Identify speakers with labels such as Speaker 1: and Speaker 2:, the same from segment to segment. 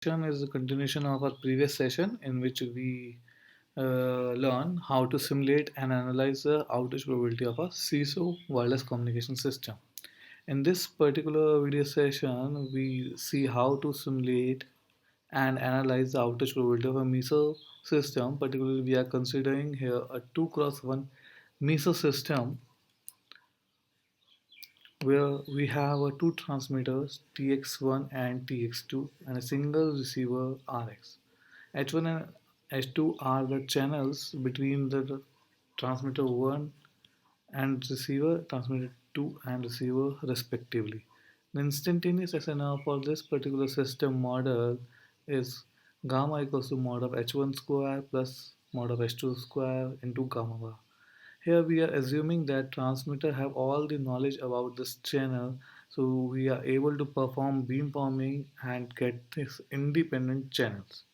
Speaker 1: Session is a continuation of our previous session in which we learn how to simulate and analyze the outage probability of a CISO wireless communication system. In this particular video session, we see how to simulate and analyze the outage probability of a MISO system. Particularly, we are considering here a 2x1 MISO system where we have two transmitters TX1 and TX2 and a single receiver RX. H1 and H2 are the channels between the transmitter 1 and receiver transmitter 2 and receiver respectively. The instantaneous SNR for this particular system model is gamma equals to mod of H1 square plus mod of H2 square into gamma bar. Here we are assuming that transmitter have all the knowledge about this channel, so we are able to perform beamforming and get these independent channels.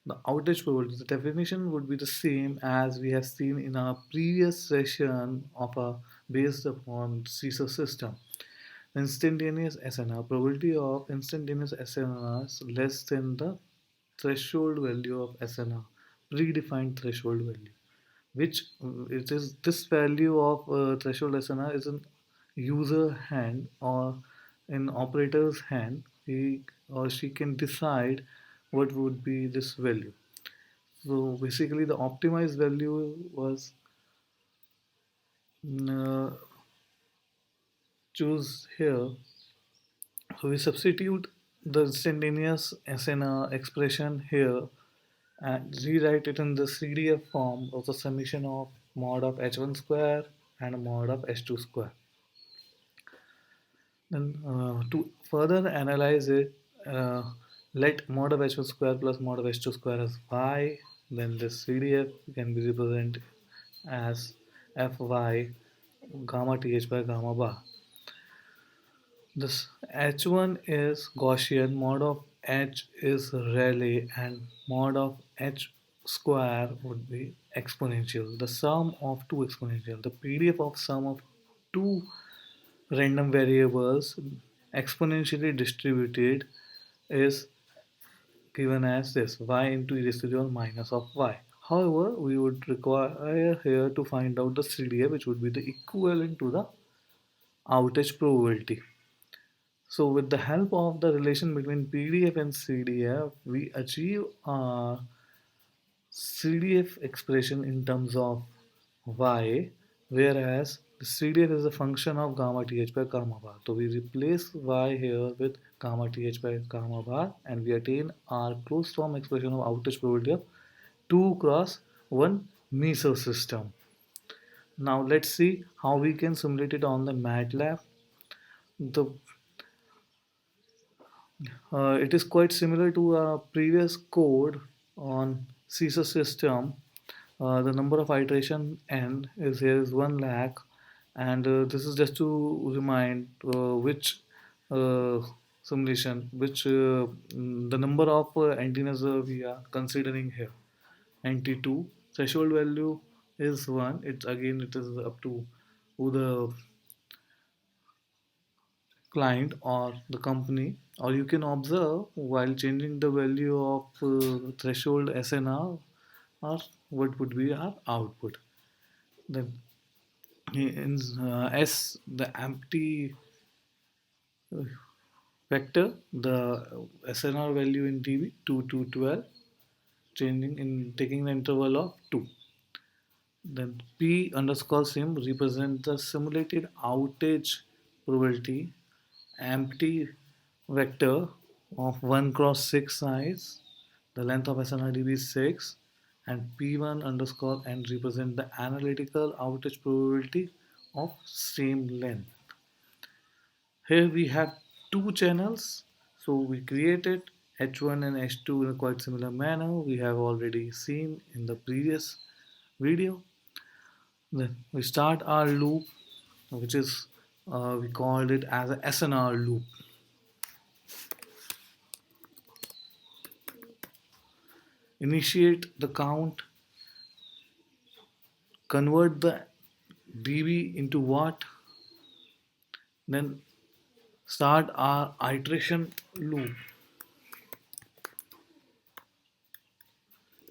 Speaker 1: The outage probability, the definition would be the same as we have seen in our previous session of a based upon CISO system. The instantaneous SNR probability of instantaneous SNR is less than the threshold value of SNR, predefined threshold value, which it is this value of threshold SNR is in user hand or in operator's hand. He or she can decide what would be this value. So basically, the optimized value was uh, choose here. So we substitute the instantaneous SNR expression here and rewrite it in the CDF form of the summation of mod of H1 square and mod of H2 square. Then to further analyze it, let mod of H1 square plus mod of H2 square as y. Then this CDF can be represented as Fy gamma th by gamma bar. This H1 is Gaussian, mod of H is Rayleigh, and mod of H square would be exponential. The sum of two exponential. The PDF of sum of two random variables exponentially distributed is given as this y into e raised to the power minus of y. However, we would require here to find out the CDF, which would be the equivalent to the outage probability. So with the help of the relation between PDF and CDF, we achieve our CDF expression in terms of y, whereas the CDF is a function of gamma th by gamma bar. So we replace y here with gamma th by gamma bar and we attain our closed form expression of outage probability of 2 cross 1 meso system. Now let's see how we can simulate it on the MATLAB. The It is quite similar to a previous code on CISO system. The number of iteration n is here is 1 lakh, and this is just to remind which uh, simulation, which the number of antennas we are considering here. NT2 threshold value is 1. It is up to who the client or the company, or you can observe while changing the value of threshold SNR or what would be our output. Then in S, the empty vector, the SNR value in dB 2 to 12, changing in taking the interval of 2. Then P underscore sim represents the simulated outage probability empty vector of 1 cross 6 size. The length of SNRDB is 6 and P1 underscore n represent the analytical outage probability of same length. Here we have two channels, so we created H1 and H2 in a quite similar manner we have already seen in the previous video. Then we start our loop, which is we called it as a SNR loop. Initiate the count, convert the dB into watt, then start our iteration loop.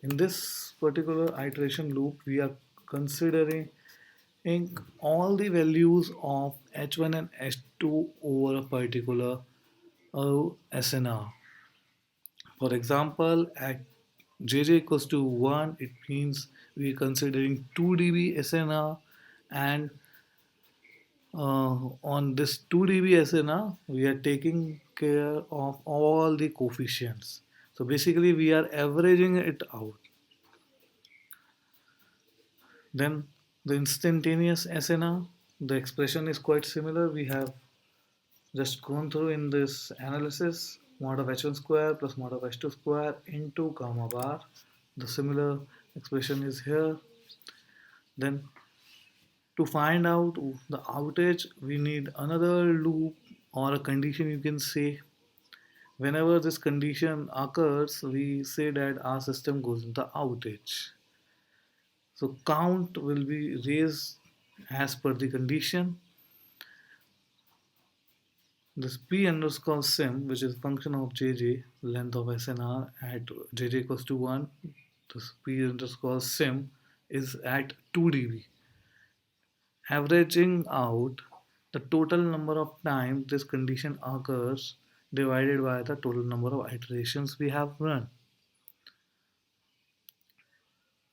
Speaker 1: In this particular iteration loop, we are considering all the values of h1 and h2 over a particular SNR. For example, at jj equals to 1, it means we are considering 2 dB SNR, and on this 2 dB SNR, we are taking care of all the coefficients. So basically, we are averaging it out. Then the instantaneous SNR, the expression is quite similar. We have just gone through in this analysis mod of h1 square plus mod of h2 square into gamma bar. The similar expression is here. Then to find out the outage, we need another loop or a condition, you can say. Whenever this condition occurs, we say that our system goes into outage. So count will be raised as per the condition. This p underscore sim, which is function of jj, length of SNR at jj equals to 1, this p underscore sim is at 2 dB, averaging out the total number of times this condition occurs divided by the total number of iterations we have run.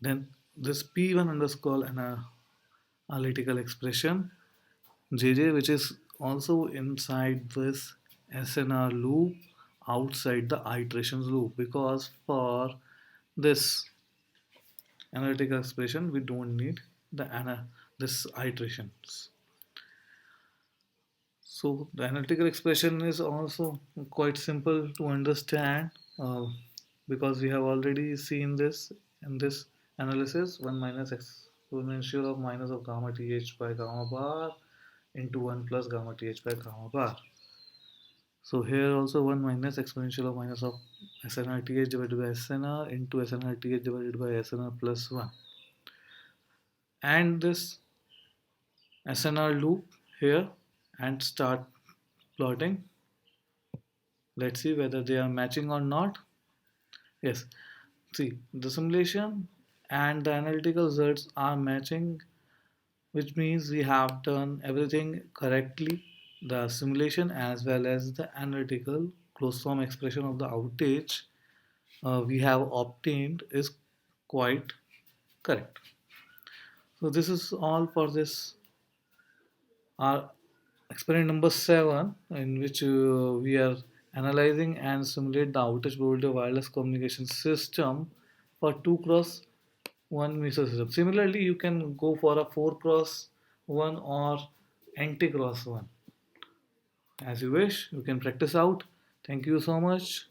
Speaker 1: Then this p1 underscore analytical expression jj, which is also inside this SNR loop outside the iterations loop, because for this analytical expression we don't need this iterations. So the analytical expression is also quite simple to understand, uh, because we have already seen this in this analysis. 1 minus exponential of minus of gamma th by gamma bar into 1 plus gamma th by gamma bar. So here also 1 minus exponential of minus of SNR th divided by SNR into SNR th divided by SNR plus 1. And this SNR loop here and start plotting. Let's see whether they are matching or not. Yes, see, the simulation and the analytical results are matching, which means we have done everything correctly. The simulation as well as the analytical closed form expression of the outage we have obtained is quite correct. So this is all for this our experiment number 7, in which we are analyzing and simulate the outage probability of wireless communication system for 2 cross 1 meter system. Similarly, you can go for a 4 cross 1 or anti cross 1. As you wish, you can practice out. Thank you so much.